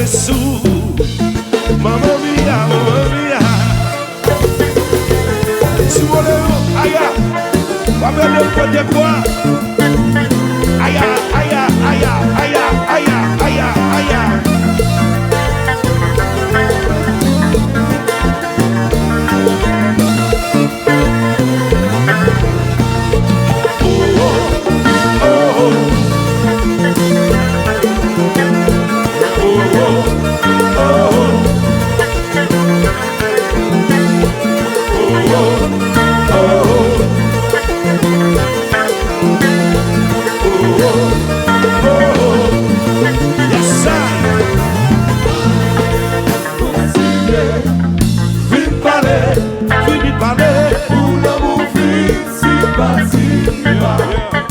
sous. Mamma mia, mamma mia. Si vous voulez, aïe, pas bien de quoi de quoi. Aïe, aïe, aïe, aïe, aïe, aïe, aïe.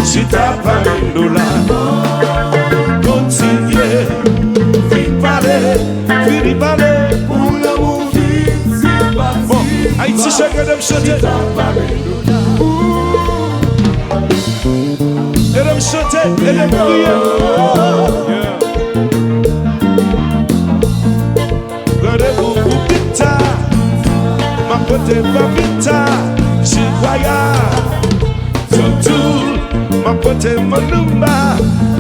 Si t'as parlé nous là, continuez, fini parler, pour l'amour vite, si parti. bon, Haïti chacun de me chanter, T'as parlé nous là, de me chanter, et de me crier. Regardez-vous, vita, ma pote pas vita, je croyais, surtout, ma pote mon numba,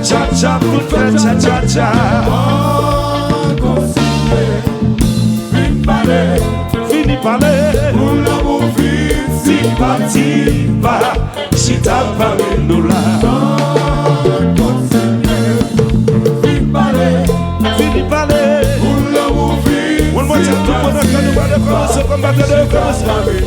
cha cha pour faire cha cha cha. continuez, Fini parler, pour l'amour vite, si parti pas, si t'as parlé nous là. continuez, Fini parler, pour l'amour vite, one more time, tout le monde a qu'à nous battre, commencer, combattre, commencer.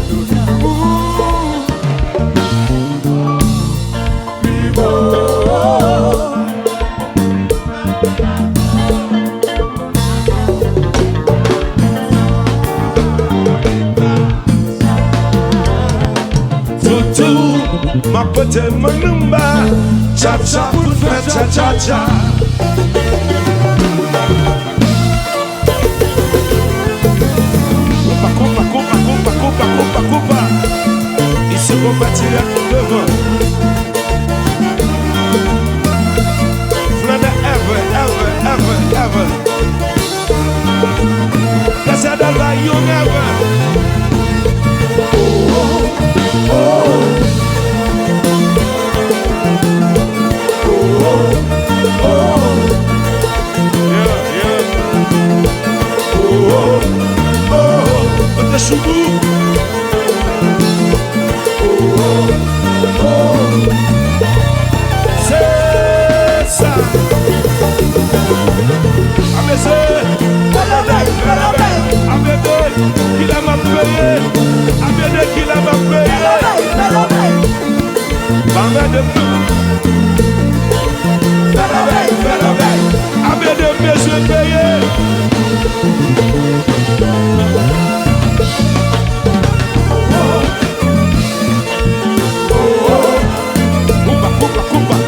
Ma pote mon numba, cha cha pour faire cha cha cha. Coupa. Ici on bâtit la devant. Flanda ever. Casa d'Alba young ever. The Shubu. C'est ça. Qu'il a m'a payé. Qu'il a m'a payé. Banga de nous. Avec de besoins payés. Coupa.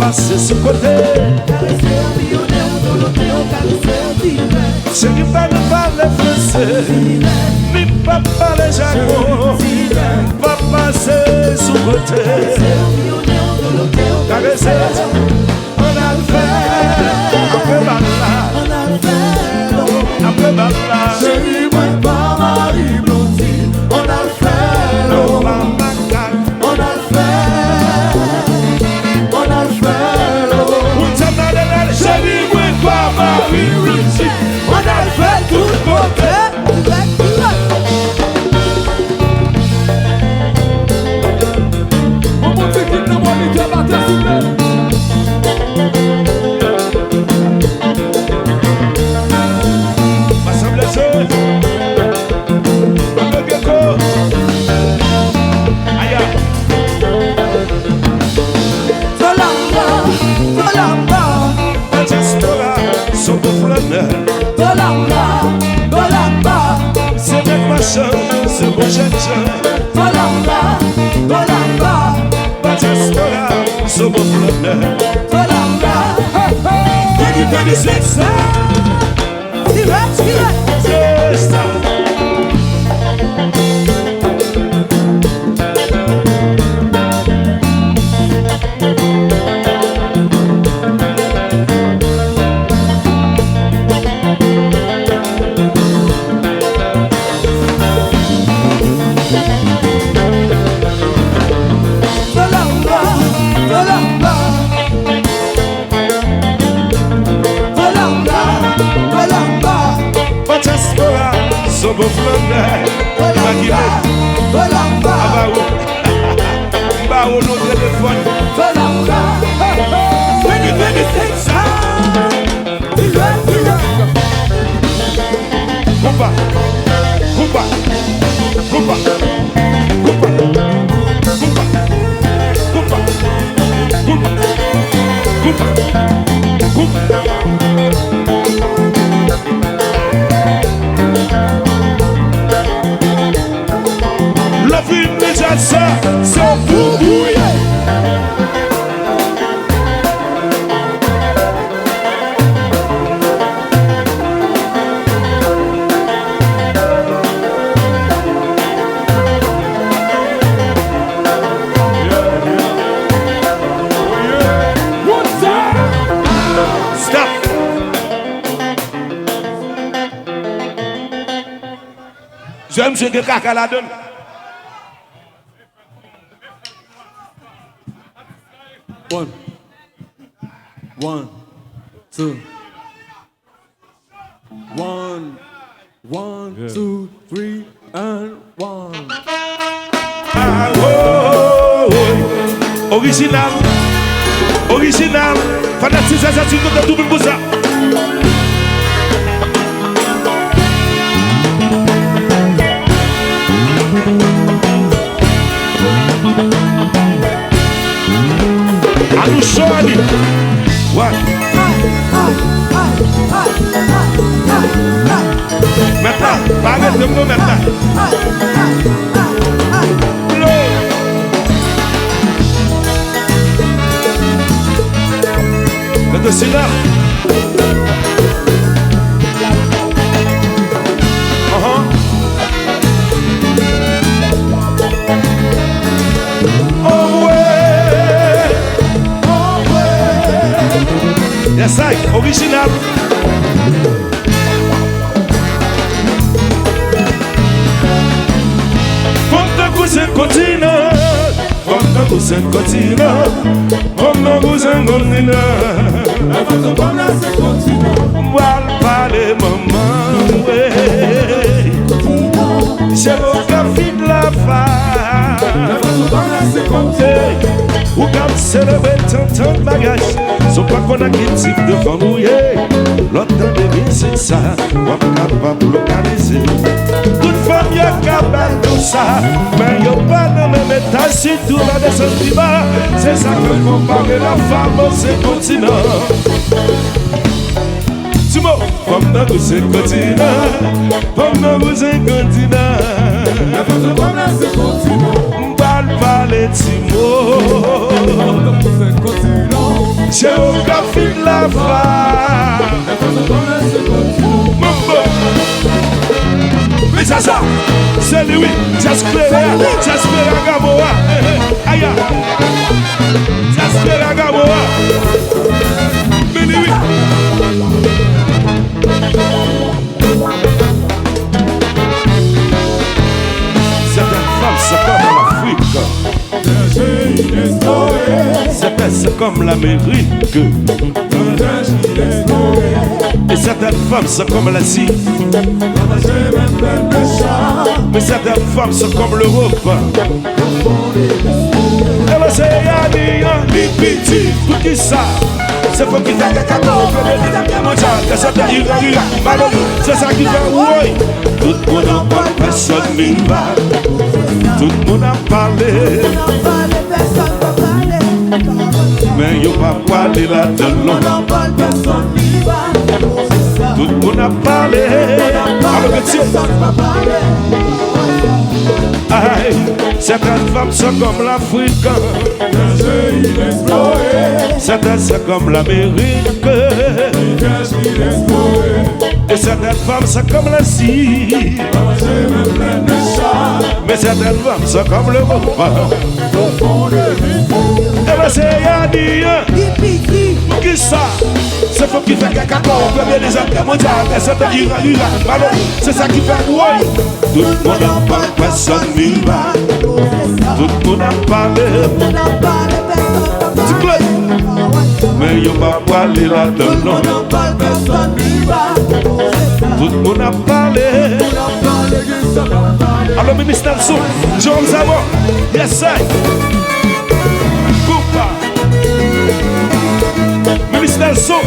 C'est ce côté. C'est qui va ne pas le français, ni pas parler jargon. Papa c'est ce côté. On a le fait, après bala, après bala. Chérie, moi pas Marie Blondine, on a le fait, on a le fait, on a le fait. J'aime monsieur que caca la donne. One, two. 1, 2, 3, and 1. Ah, oh, oh, oh. Original. Fanatique, ça, tu comptes double pour ça. À nous choisir. Ouais. Maintenant, arrête de me maintenant. Maintenant, c'est là. Yes, original. Fonte cousin continent, fonte cousin continent, fonte cousin continent. Fonte cousin continent. M'val parler maman, ouais. J'ai aucun fil de la femme. Ou quand célébrer tant de bagages. Sauf pas qu'on a quel type de femme mouillée. L'autre temps de vie c'est ça. On est capable de localiser. Toute femme y'a capable de ça. Mais y'a pas de même état. Si tout va descendre plus bas. C'est ça que compare la femme au continent. Timo, femme dans le continent. Femme dans le continent. La femme dans le continent. M'parle pas les Timo. J'ai aucun fil de la femme. Mais ça, c'est lui, j'espère Gamoa. Aïe, j'espère Gamoa. Mais lui. Certaines femmes sont comme l'Afrique. C'est comme l'Amérique. Et certaines femmes sont comme l'Asie. Mais certaines femmes sont comme l'Europe. Et là c'est Yanni, qui ça? C'est faut qu'il fait caca pour c'est ça qui fait oui. Tout le monde en parle, personne n'y va. Tout le monde en parle, mais il n'y a pas parlé là-dedans. Tout le monde a parlé. Certaines femmes sont comme l'Afrique, certaines sont comme l'Amérique, et certaines femmes sont comme la Syrie, mais certaines femmes sont comme le monde. Et bien c'est Yannick qui ça? C'est faut qu'il fait caca pour bien les hommes mondiales. C'est ça qui fait oui. Tout le monde en parle, personne n'y va. Tout le monde en parle, mais il n'y a pas parlé là-dedans. Tout le monde a parlé. Alors ministre Nelson, John Zabo, yes sir. Coupa, ministre Nelson.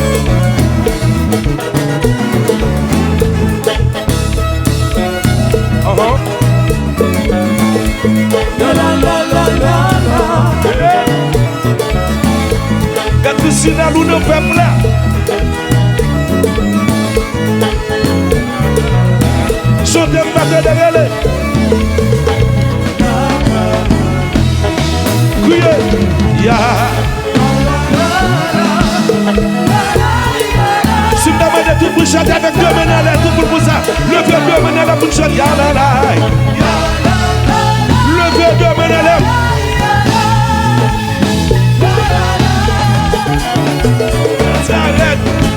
Quand tu es dans le peuple là, chantez un matin de relais. Criez, ya. Si vous demandez tout pour chanter avec deux mains là, tout pour ça, levez deux mains là pour chanter, ya la la. Levez deux mains là.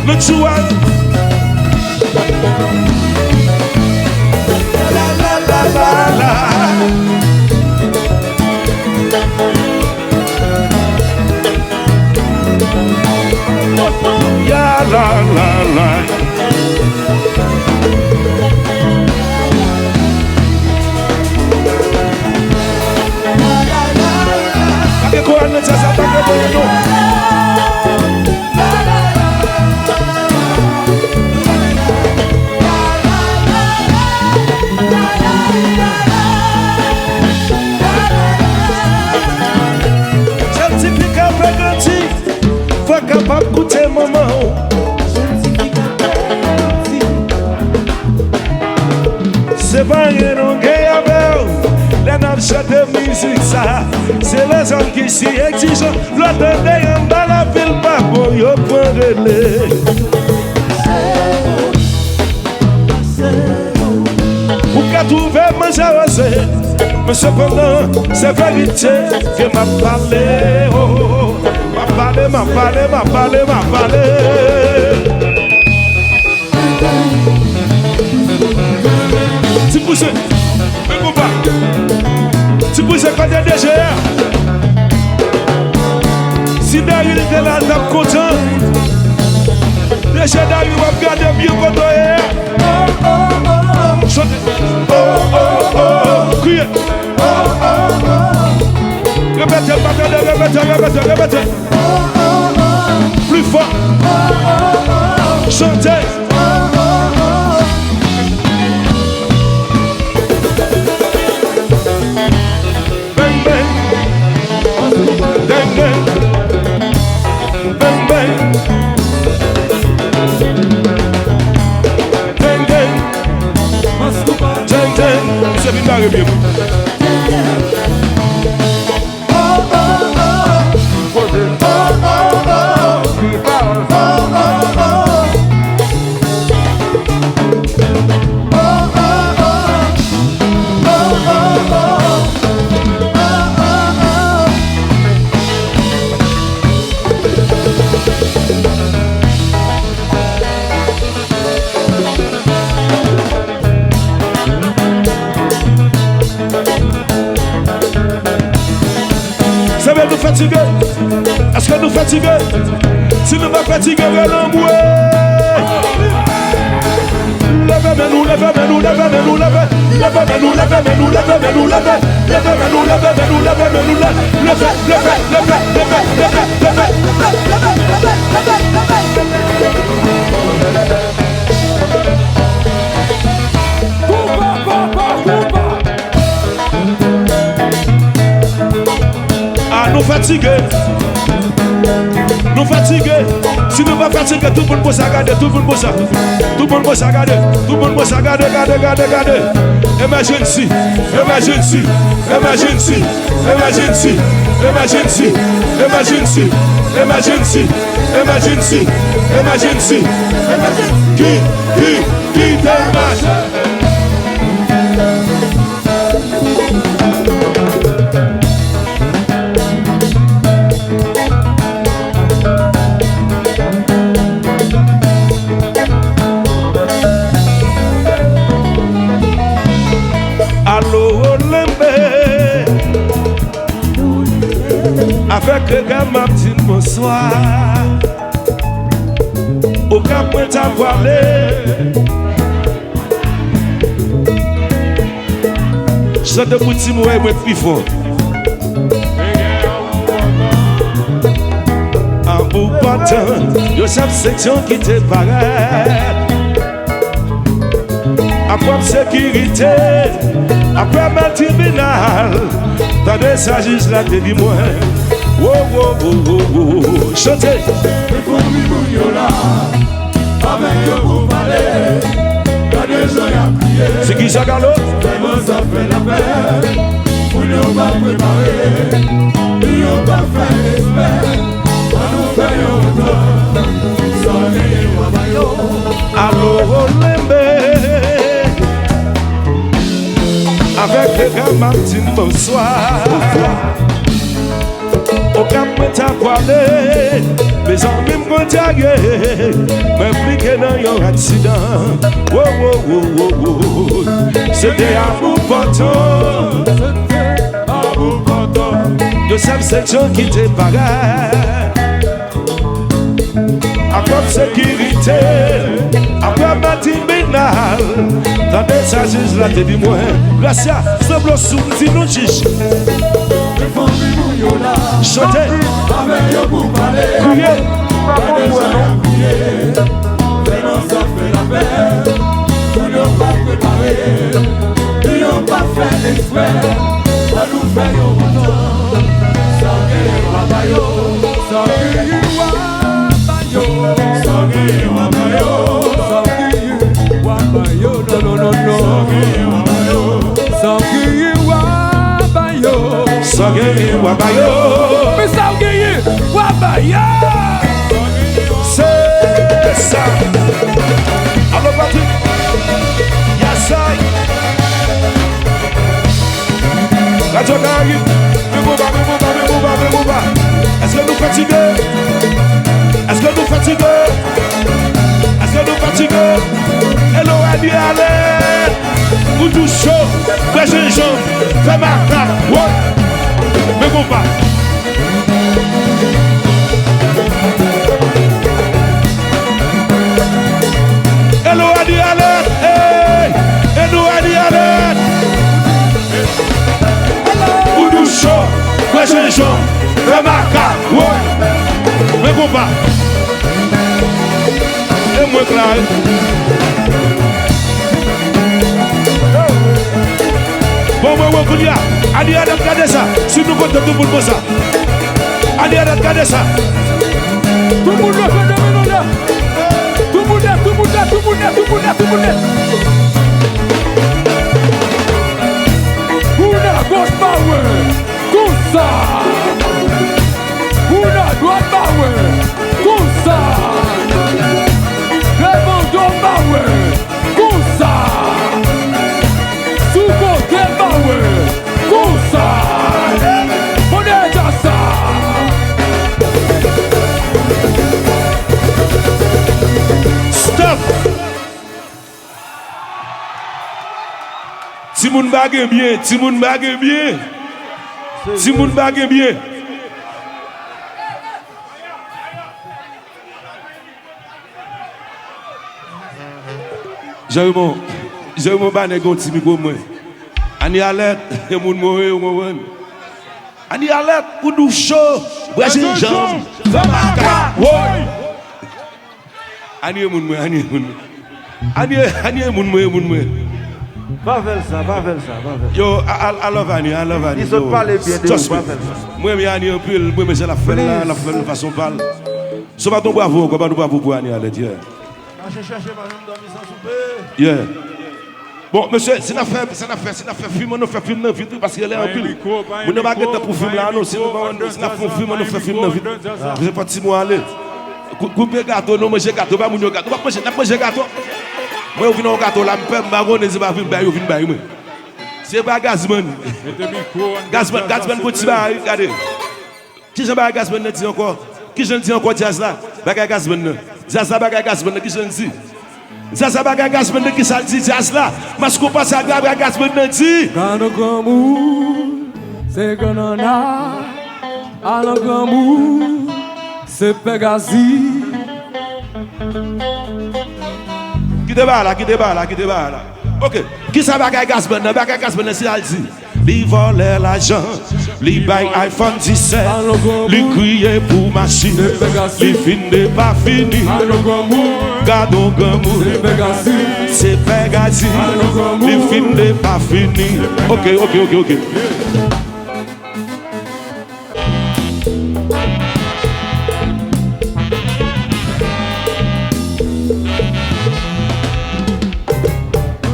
Le chouan. La la la la la. Ya la la la. Ake kwa nete sa take bono. Capable d'écouter maman. C'est pas rien on gagne avec. Les notes chantent musique ça. C'est les hommes qui s'y exigent. L'autre day en bas la ville pas pour y prendre les. Pour qu'à trouver manger assez. Mais cependant c'est vérité. Viens m'a parler. M'a parlé. Tu pousses, mais pas. Tu pousses quand t'es déjà. Si Daryl était là, t'es content. Déjà Daryl va regarder mieux quand t'es. Chante. Criez. Répétez. Plus fort. Chantez. Bang bang. Bang bang. Bang bang. Bang bang. C'est bien arrivé. Fatigué? Est-ce que nous fatigués? Si nous pas fatigués, allons levez-nous, levez-nous. Ah, nous fatigués. Nous fatigués. Si nous pas fatigués, tout le monde peut s'agarder, tout le monde peut s'agarder. Tout le monde peut s'agarder, tout le monde peut s'agarder, garder. Emergency, emergency, emergency, emergency, emergency, emergency, emergency, emergency, emergency, emergency. Qui démarche? Avec le gars m'a dit bonsoir. Au cap point à voilé. Je te pour ti moi et plus fort. En bout partant, yo chaque section qui te paraît. Après sécurité, après ma tribunal, t'as des sages là te dis moi. Chantez. C'est qui ça, Galo? Ça fait la paix. On ne va préparer. On va faire l'espère. On nous fait autant. Soleil ou abayo. Alors, avec les gars, Martin, bonsoir. Au cap m'ta voilé, mes amis m'ont tagué, m'impliqué dans un accident. C'était à bout portant, de cette section qui te paraît. Après sécurité, après ma tribunal, dans des sages là te dis moi, Gracia, semble sous nous chiche. Chantez, criez, ça fait la paix. On ne va préparer. On va faire l'espère. On nous fait autant. Sangue wabayo, sangue wabayo, sangue wabayo, no, sangue wabayo. Sangue wabayo, mais sangue wabayo. c'est ça. Alors Patrick, y'a ça. La Jogari, Mouba. Est-ce que nous fatigués? Est-ce que nous fatigués? Est-ce que nous fatigués? Hello, Adi, allez. Vous tous chaud, fais les jambes, fais ma carte, ouais. Mais bon pas. Hello, Adi, allez. Hey, hello, Adi, allez. Vous tous chaud, fais les jambes, fais ma carte, ouais. Mais bon pas. Et moi, Claire. Bon, Koulia, allez, regardez ça. Si nous comptons tout le monde ça. Allez, regardez ça. Tout le monde là. Tout le monde là. Una ghost power. Kusa. Una droite power. Kusa. Levando power. Kusa. Stop. Timoun bague bien, Timoun bague bien. Timoun bague bien. J'ai mon bané gonti micro moi. Ani alerte, et moun moure ou moun. Ani alerte, ou nous chaud, Brésil Jean, Famaka, oui. Ani moun mwe, ani moun mwe. Ani moun mwe. Va vers ça. Yo, I love Ani. Ils sont pas les bien de vous, va vers ça. Moi, je Ani un peu, moi, c'est la fin de façon parle. So pas ton bravo, comment nous bravo pour Ani à l'aide. Cherchez par exemple dans mise en souper. Yeah. Bon, monsieur, c'est une affaire film, on fait film dans vite parce qu'elle est en pile. Vous n'avez pas de pour film là, non, c'est un film, on fait film dans vite. Vous êtes parti moi aller. Couper gâteau, non manger gâteau, pas manger gâteau, pas manger gâteau. Moi je viens au gâteau là, me marron, c'est pas film bail, film bail moi. C'est pas Gazman. Gazman petit bail, regardez. Qui j'en bail Gazman dit encore? Qui j'en dis encore jazz là? Bagarre Gazman. Jazz là bagarre Gazman qui j'en dis? Jazz là bagarre Gazman qui ça dit jazz là? Mas qu'on passe à bagarre Gazman dit. Gano gamu, c'est ganana, ano gamu, c'est Pegasi. Qui débat là. Ok. Qui ça bagarre Gazman? Bagarre Gazman c'est dit. Li volait l'argent, li bail iPhone 17, li criait pour machine, li fin de pas fini. Gado gamu, c'est Pegasi, li fin de pas fini. Ok.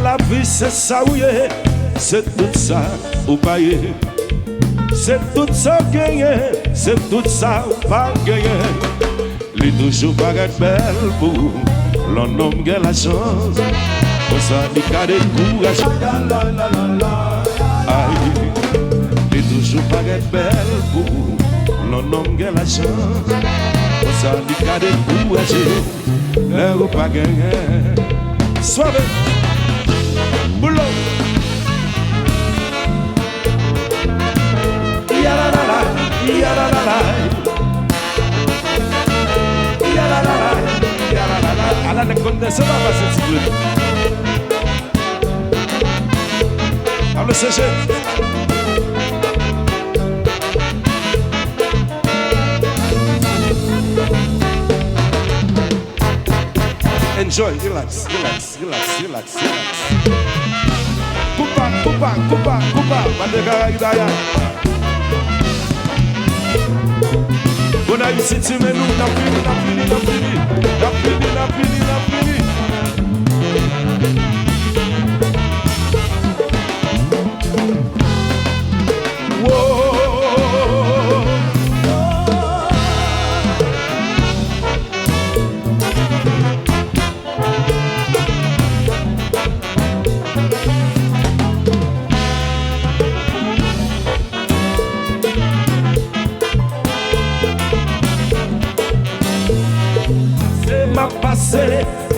La vie c'est ça oui, c'est tout ça ou payer. C'est tout ça gagné, c'est tout ça ou pas gagné. Les toujours pas être belle pour l'homme homme qui a la chance. Pour ça il a des courage. Aïe, les toujours pas être belle pour l'homme homme qui a la chance. Pour ça il a des courage. L'heure ou pas gagné. Soirée. Boulot. Ala ne connaît ça va passer s'il vous plaît. Allez chercher. Enjoy, relax. Coupa, on a eu cette semaine, on a fini.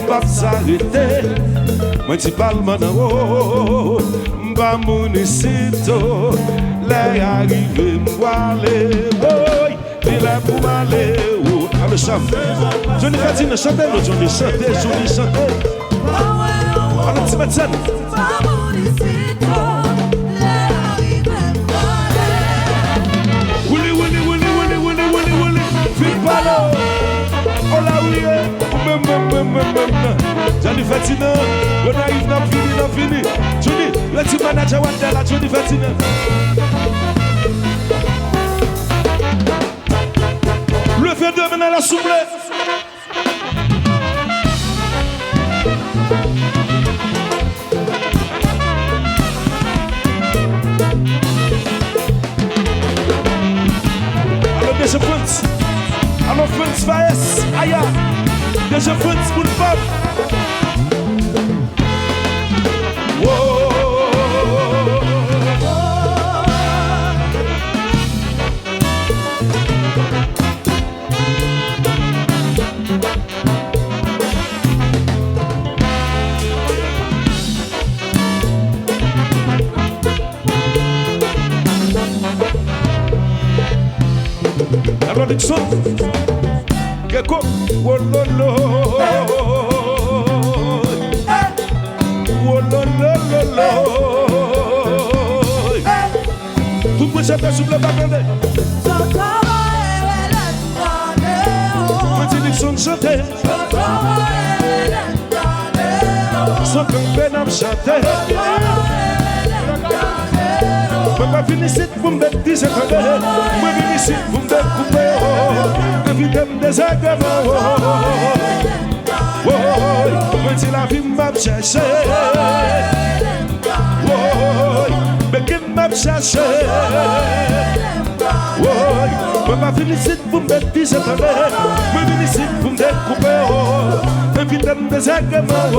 M'pa s'arrêter, moi tu parles maintenant, m'pa monisito, les arrivés m'voiler, boy, il est pour m'aller, à le chanter. Johnny Fatine chanter, Johnny chanter. À le petit médecin. Willy, fil palo, oh la oui. Johnny Fatina, when I is not fini. Johnny, let's manage one day, Johnny Fatina. Le fait de mener la souple. Alors, déjà Prince. Alors, Prince Faes, aïe. Déjà Prince pour le peuple. Alors, Dixon. Gecko, wololo, wololo, tout Moi j'appelle sous le bacandé. Moi dis son chanter. Son campé n'a chanté. Moi pas fini ici pour me mettre 10 secondes. Moi venu ici pour me découper. Invite-moi des agréments. Moi dis la vie m'a cherché. Mais qui m'a cherché? Moi pas fini ici pour me mettre 10 secondes. Moi venu ici pour me découper. Invite-moi des agréments.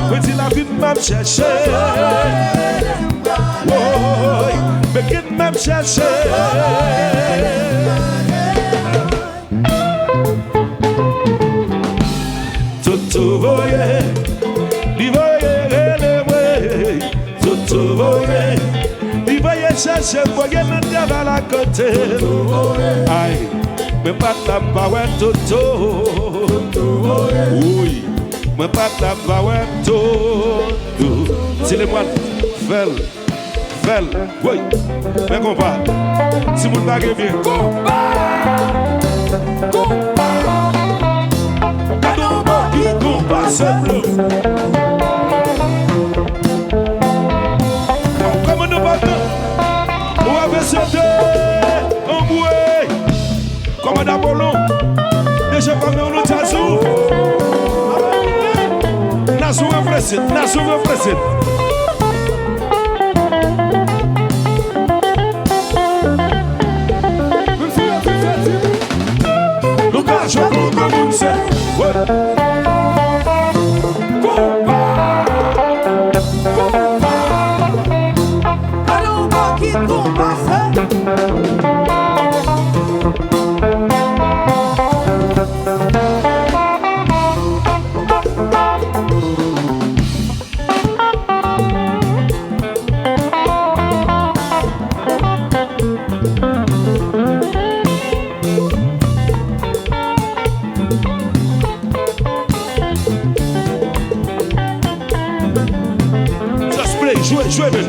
Moi dis la vie m'a cherché. Mais qui m'a cherché? Tout voyez, il voyait le way. Tout voyez, il voyait chercher, voyait le diable à la côté. Aïe, mais pas la power tout. Oui, mais pas la power tout. Si les moines, fell, oui, mais compas, si vous ne baguez bien, comme nous partons, on va sauter en bouée, comme un Apollon, déjà pas mis en Tazou. Nassou reflète. Lucas, je vous commence. Jouez bien.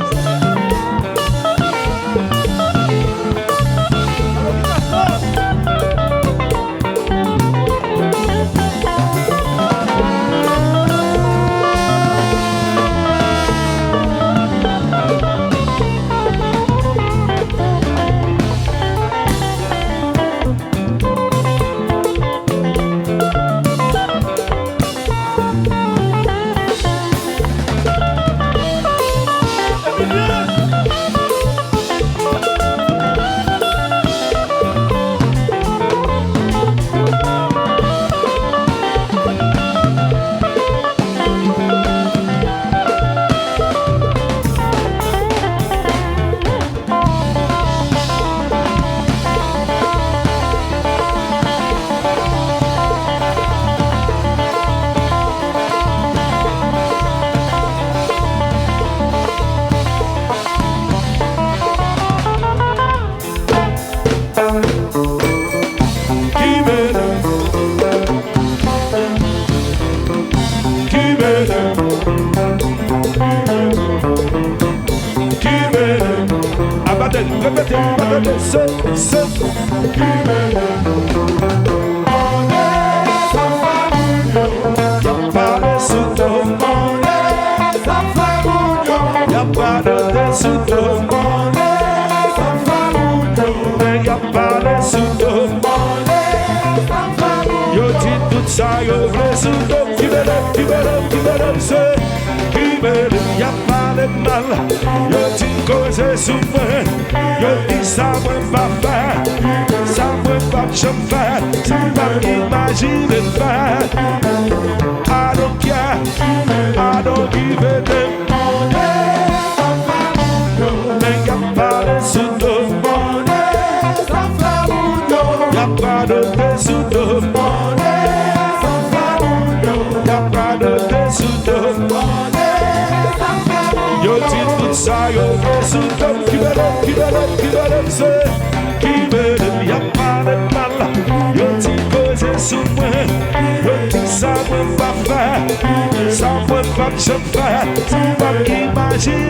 Imagine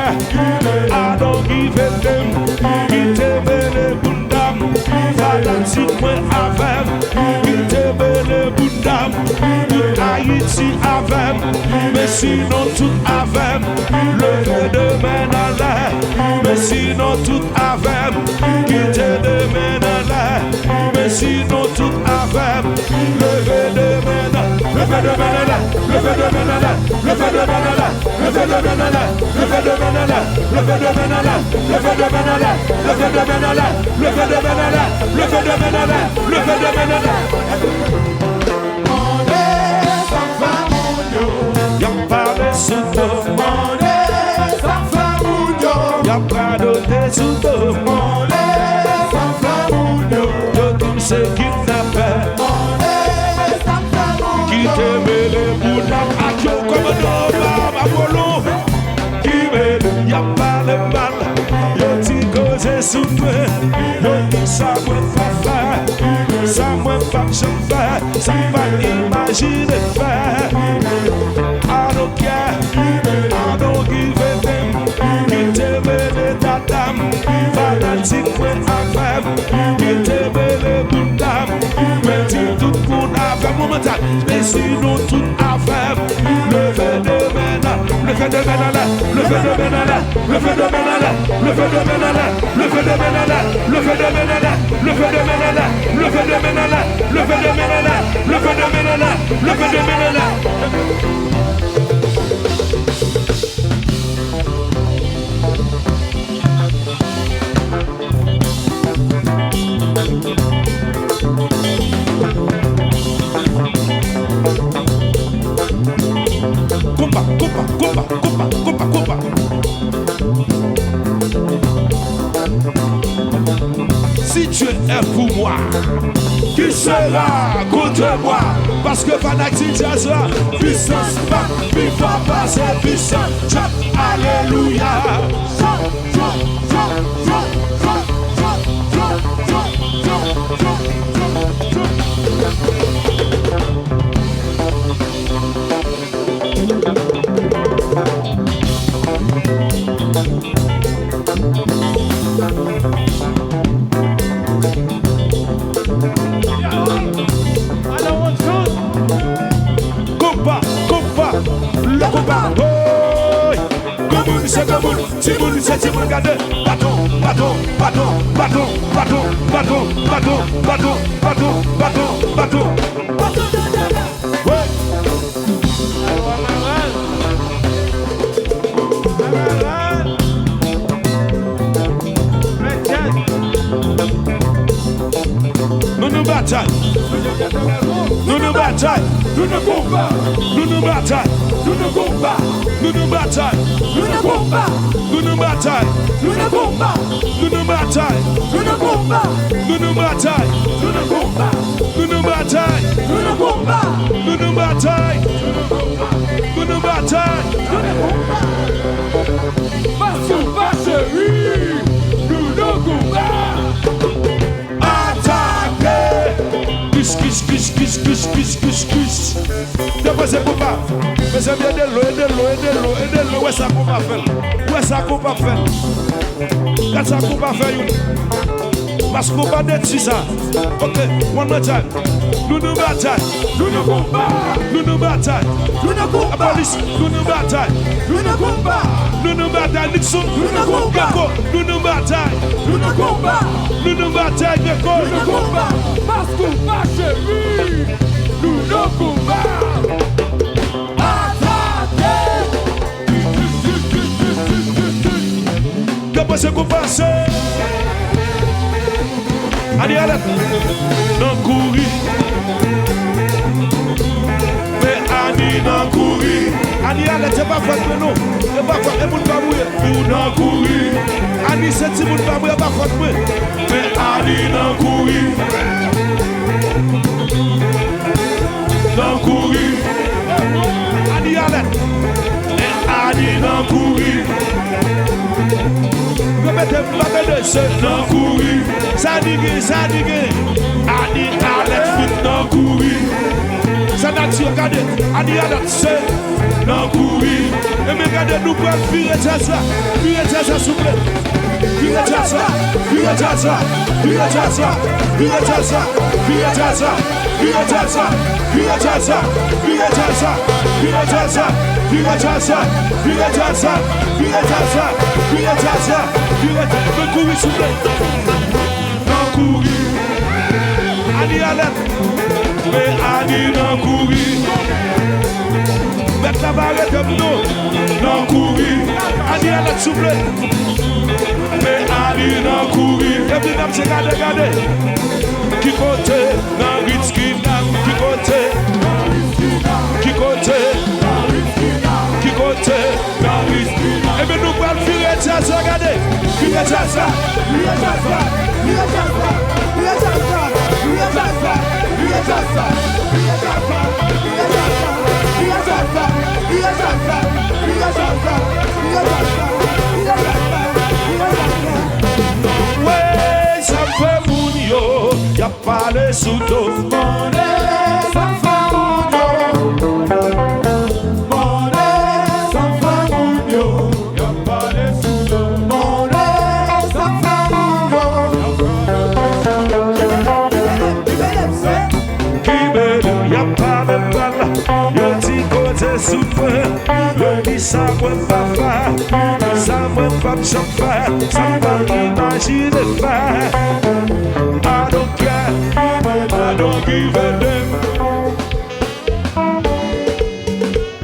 I don't give a damn. Qui te mêle bundam, fanatique moi avec. Qui te mêle bundam, tout Haïti avec. Mais sinon tout avec. Levé de main en l'air, mais sinon tout avec. Qui te de main en l'air, mais sinon tout avec. Levé de main en l'air, levé de main en l'air, levé de main en l'air, levé de main en l'air, levé de main en l'air, levé de main en l'air, levé de main en l'air, levé de main en l'air, levé de main en l'air, levé de main en l'air, levé de main en l'air, levé de main en l'air. Y'a pas de sous-dos, y'a pas de sous-dos, y'a tout ce qui n'a pas. Qui te mêle pour la action comme un homme à volo. Qui mêle, y'a pas le mal, y'a dit cause souffrir. Y'a dit ça moi pas faire, ça moi pas faire, ça pas imaginer faire. I don't care, I don't give a damn. Qui te mêle ta dame, fanatique moi affaire. Qui te mêle pour dame, mais dis tout pour affaire momentan. Mais sinon tout affaire, levé de main, levé de main là, levé de main là, levé de main là, levé de main là, levé de main là, levé de main là, levé de main là, levé de main là, levé de main là, levé de main là, levé de main là. Compa. Si tu es pour moi, qui sera contre moi? Parce que fanatique jazz, puissance pas, puissance pas, c'est puissant. Chant, alléluia. C'est Timon, regardez, bateau. Nous bataille, nous bataille, nous ne combat, nous bataille, nous combat, nous bataille, nous combat, nous bataille, nous combat, nous bataille, nous combat, nous bataille, nous combat, nous bataille, nous combat, nous bataille, nous bataille, pas chérie, nous combat. Kiss. Depois você culpa. Mas é de l'eau. Où est ça qu'on va faire? Où est ça qu'on va faire? Qu'est-ce qu'on va faire? Parce qu'on va dire ça. Ok, one more time. Nous bataille. Nous combat. Nous bataille. Nous combat. La police. Nous bataille. Nous combat. Nous bataille. Nixon. Nous combat. Nous bataille. Nous combat. Nous bataille. Nous combat. Parce qu'on va chérie. Nous combat. Depois você conversa. Allez, non courir. Mais Annie non courir. Annie, c'est pas faute non. C'est pas faute. Et vous ne pas mourir. Vous non courir. Annie, c'est si vous ne pas mourir, pas faute. Mais Annie non courir. Non courir. Annie, Annie non courir. Non courir, ça digue, Annie, Alex, vite non courir. Ça nature, regardez, Annie à la c'est non courir. Et me regardez, nous pouvons virer ça, s'il vous plaît. Virer ça, virer ça, virer ça, virer ça, virer ça, virer ça, virer ça, virer ça, virer ça, virer ça, virer ça, virer ça, virer ça, virer ça, me courir s'il vous plaît. Non courir. Annie à la mais Annie non courir. Mettre la barrette de nous, non courir. Annie à la s'il vous plaît. Mais Annie non courir. Et puis nous c'est regardez. Qui côté, non risque, qui côté, qui côté, qui côté, non risque. Et bien nous allons faire ça, regardez. Faire ça, ouais, ça fait mon yo, y'a pas les sous-dos. Ça fait mon yo. Ça fait mon yo. Y'a pas les sous-dos. Ça fait mon yo. Y'a pas de balle, y'a dit côté souffert. Le lit ça me pas faire, ça me pas faire, ça me imagine faire. I don't care, I don't give a damn.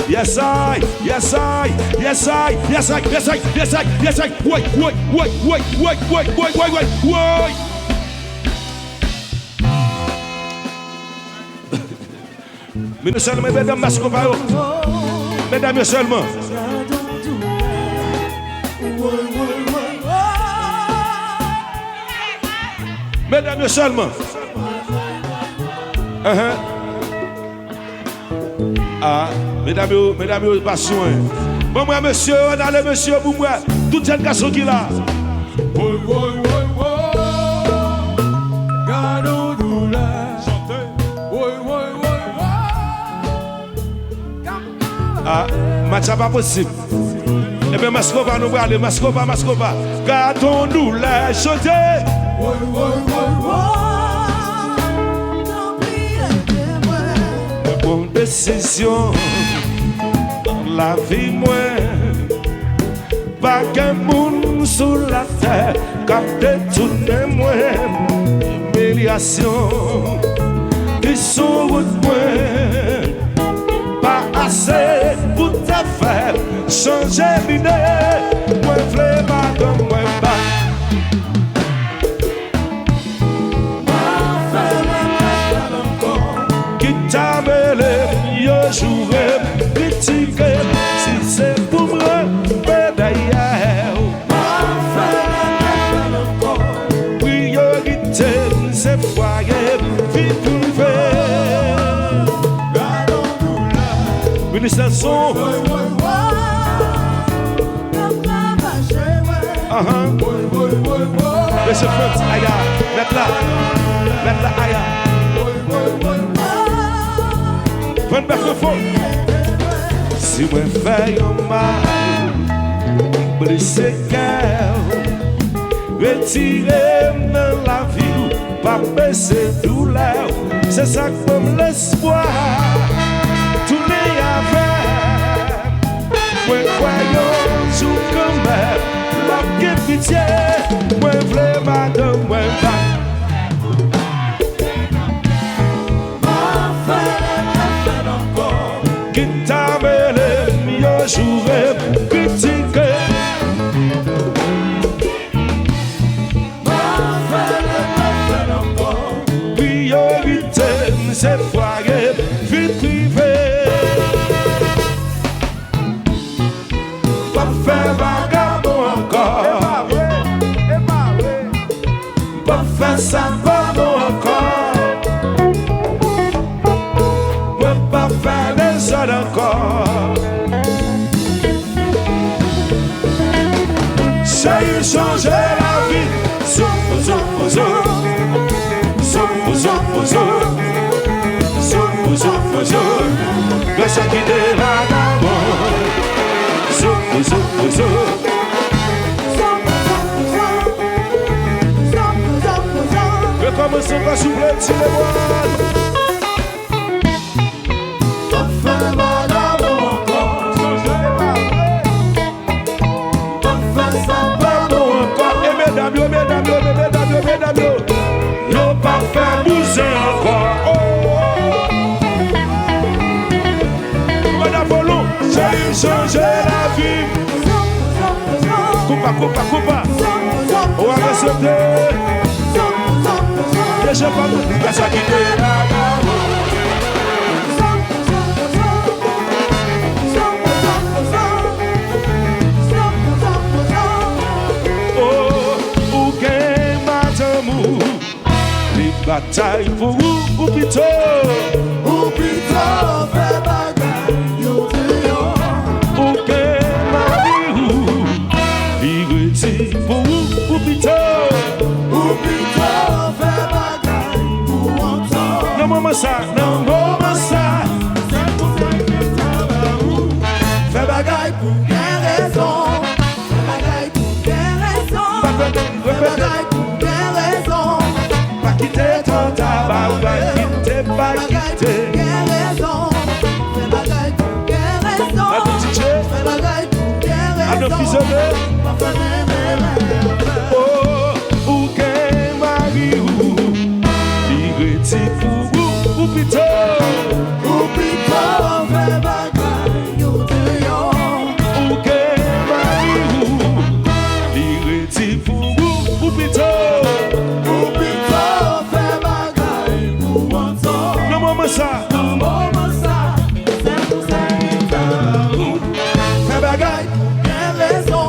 Yes I, yes I, yes I, yes I, yes I, yes I, yes I. Wait. Mais nous seulement, mesdames, Mascova, mesdames, seulement. Mesdames, seulement. Ah, mesdames, pas soin. Bon, moi, monsieur, on a le monsieur pour moi. Tout jeune garçon qui là. Ah, match pas possible. Eh bien, Mascova, nous allons aller. Mascova. Gardons-nous la chanter. Bonne décision dans la vie, moi. Pas qu'un monde sous la terre, cap détourner moi. Humiliation qui sont route moi. Pas assez pour te faire changer l'idée. Moi, v'lais pas comme moi, pas. Qui t'a mêlé, yo joué, critiqué. Si c'est pour moi, mais d'ailleurs. Priorité, c'est foyer, vie privée. Ministère son. Monsieur Frantz, aïe, mettre là, aïe. Prends pas le fond. Si moi fais un mal, blessé cœur, retiré dans la vie, pas baisser douleur. C'est ça comme l'espoir. Tourner avec, moi croyons sous comme la pitié, moi v'lais madame, moi pas. Qui t'a mêlé, mieux joué, critiqué. Priorité, c'est foyer, vie privée. Pas faire vagabond encore. Pas faire savant encore. Moi pas faire des autres encore. J'ai changé la vie. grâce à qui t'es vagabond. Recommençons par souffler sur les voiles. T'as fait vagabond encore. T'as fait ça pardon encore. Et mesdames, yo pas fait bouger encore. Madame Bolo, j'ai changé la vie. Coupa. On va recevoir. Et je pas me dire à ça qui t'est là. Bataille pour ou plutôt fait bagaille, yo te yo. ou que mari ou l'irriti pour ou plutôt fait bagaille, pour entendre. non maman ça Fait bagaille pour quelle raison? Fait bagaille pour quelle raison? Fait bagaille pour quelle raison? pas quitter ton tabac pas quitter Quelle raison? Fait bagaille pour quelle raison? la petite Fait bagaille pour quelle à nos fils raison? oh ou que mari ou l'irriti pour ou plutôt fait bagaille, yo te yo. ou que mari ou l'irriti pour ou plutôt Fait bagaille, pour entendre. non maman ça Fait bagaille pour quelle raison?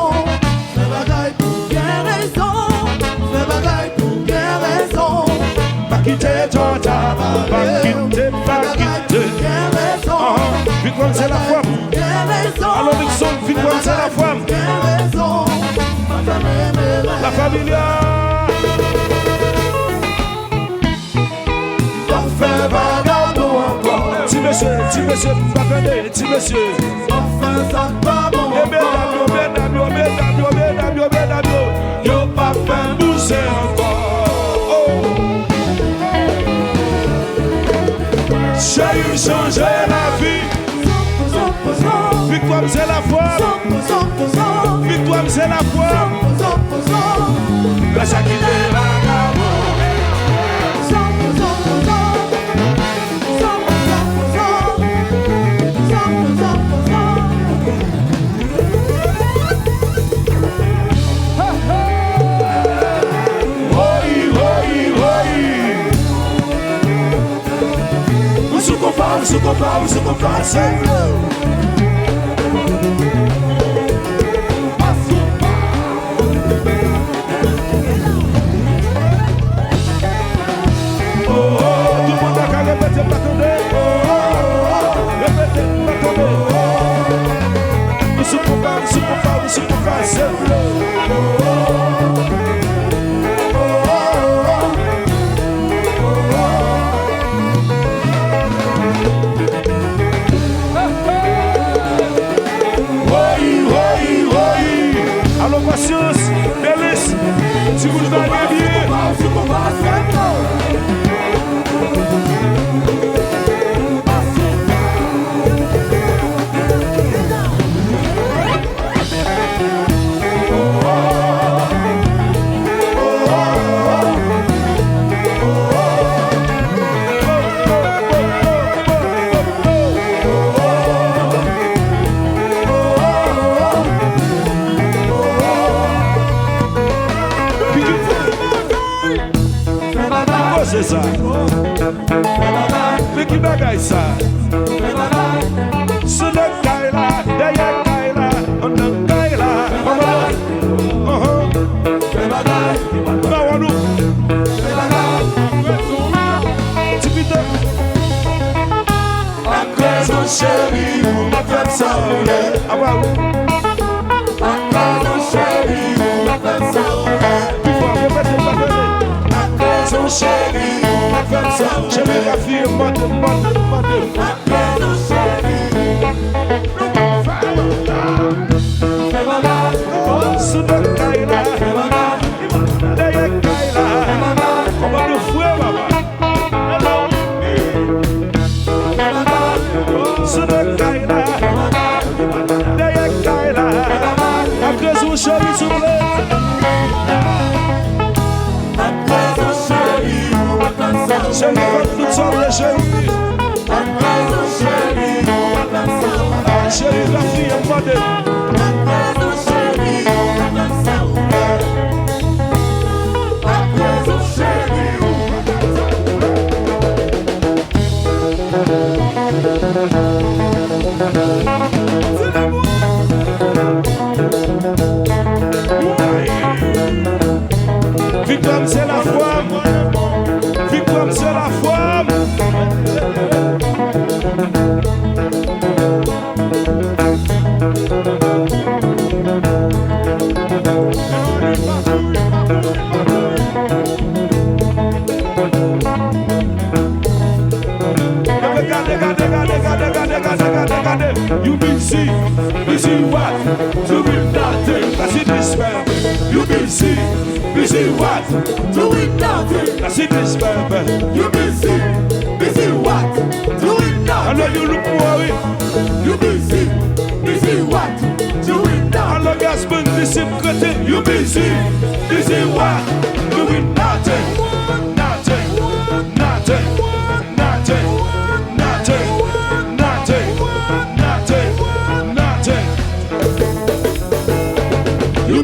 Fait bagaille pour quelle raison? Fait bagaille pour quelle raison? pas quitter ton tabac pas quitter Quelle raison? victoire c'est la femme Quelle raison? alors Nixon victoire c'est la femme Quelle raison? la familia T'as fait vagabond encore. petit monsieur attendez petit monsieur T'as fait ça pas bon et mesdames yo pas fait bouger encore j'ai eu changé la vie victoire c'est la femme victoire c'est la femme grâce à qui t'es vagabond Sou compare, tout le monde a qu'à répéter, pas tomber. Répétez, pas tomber. Sou compare, alors patience, délice, si vous allez bien. C'est ça. Mais qui bagaille ça? Ce n'est Kaila, derrière Kaila, on a Kaila. Mawanou. Tipite. À présent chérie, vous m'a fait ça rouler. Ah bah oui. À présent chérie, vous m'a fait ça rouler. Il faut répéter, pas donner. Chérie, on va faire ça. Chérie, la fille, mode. Chérie, quand nous sommes chérie. Chérie, la fille est modèle. Victoire, c'est la femme. Victoire, c'est la femme. You busy what? Doing nothing. That's it, this man. You busy what? Doing nothing. That's it, this man. You busy what? Doing nothing. I know you look worried. You busy what? Doing nothing. I know you're spending this secret. You busy what? Doing nothing.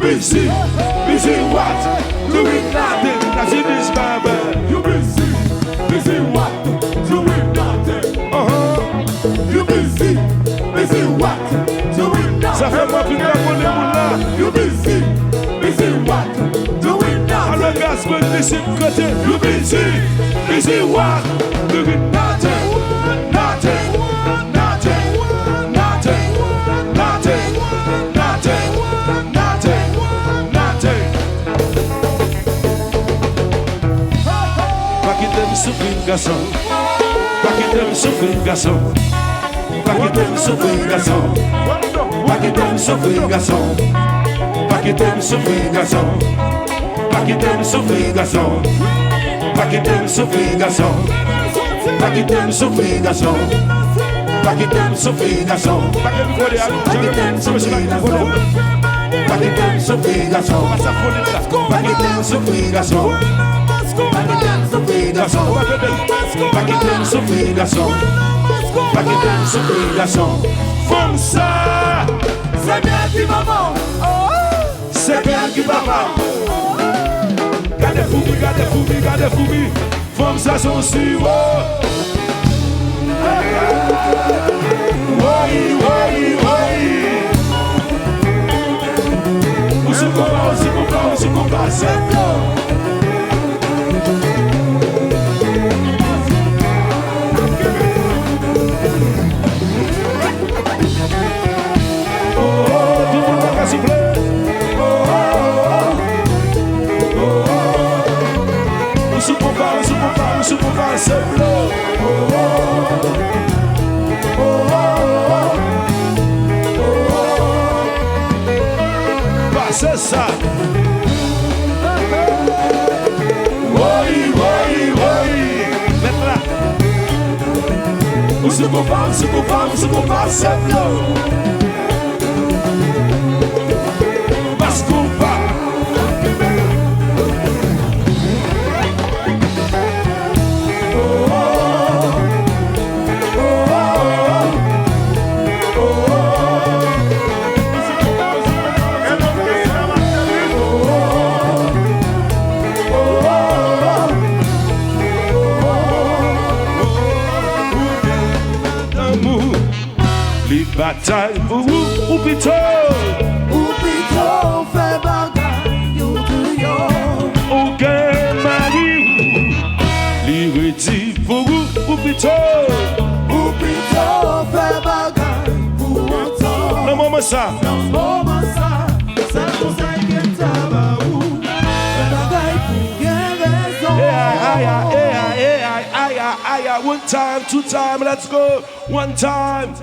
Busy what? Doing nothing. That's in this Bible. You busy what? Doing nothing. You busy what? Doing nothing. Ça fait moi plus qu'à mon émoula. You busy what? Doing nothing. Alors gaspille de ce côté. You busy what? Doing nothing. Garçon, pas que t'aimes souffrir, garçon, pas que t'aimes souffrir, garçon, pas que t'aimes souffrir, garçon, pas que t'aimes souffrir, garçon, pas que t'aimes souffrir, garçon, pas que t'aimes souffrir, garçon, pas que t'aimes souffrir, garçon, pas que t'aimes souffrir, garçon, pas que t'aimes souffrir, garçon, pas que t'aimes souffrir, garçon, pas que t'aimes souffrir, garçon. Pas que t'aimes souffrir, garçon. Pas que t'aimes souffrir, garçon. Pas que t'aimes souffrir, garçon. Femme ça, c'est bien qui maman. C'est bien qui papa. Gardez foubi. Femme ça sont si Où se combat, c'est c'est ça. Oui. Maintenant. Où se combat, c'est l'eau. Parce qu'on va. Bataille pour vous, ou plutôt fait bagaille, yo de yo. Aucun mari, l'irrédit pour vous, ou plutôt fait bagaille pour un temps. le moment ça, c'est pour ça qu'il tabaou. Fait bagaille pour bien raison. One time, two time, let's go. One time,